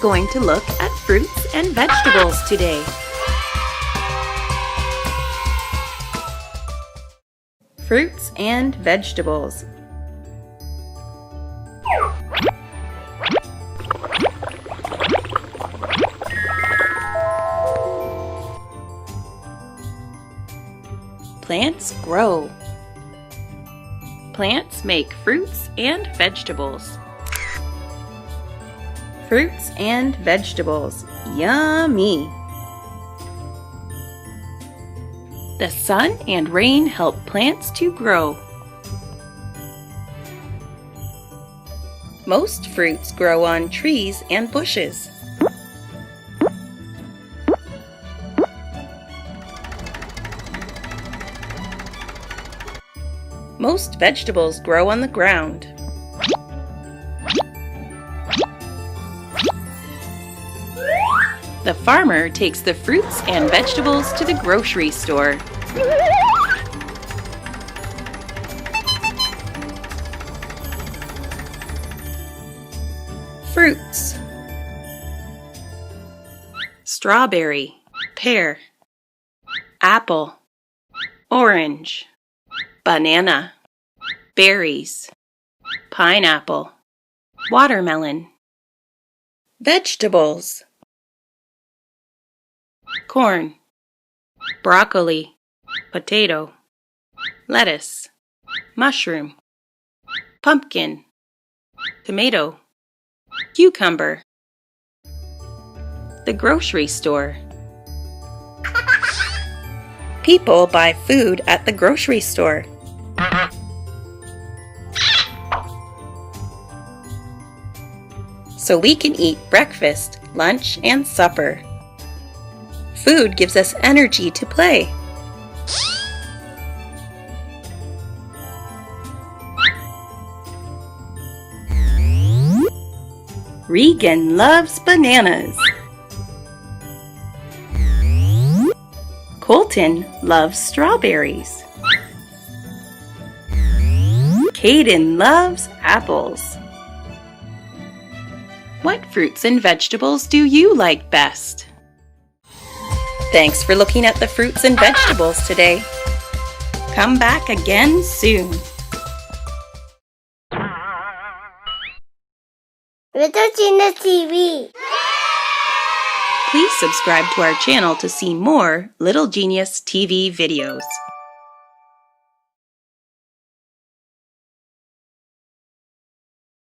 going to look at fruits and vegetables today. Fruits and vegetables. Plants grow. Plants make fruits and vegetables. Fruits and vegetables. Yummy! The sun and rain help plants to grow. Most fruits grow on trees and bushes. Most vegetables grow on the ground. The farmer takes the fruits and vegetables to the grocery store. Fruits. Strawberry, pear, apple, orange, banana, berries, pineapple, watermelon. Vegetables. Corn, broccoli, potato, lettuce, mushroom, pumpkin, tomato, cucumber. The grocery store. People buy food at the grocery store. So we can eat breakfast, lunch, and supper. Food gives us energy to play. Regan loves bananas. Colton loves strawberries. Caden loves apples. What fruits and vegetables do you like best? Thanks for looking at the fruits and vegetables today. Come back again soon. Little Genius TV. Please subscribe to our channel to see more Little Genius TV videos.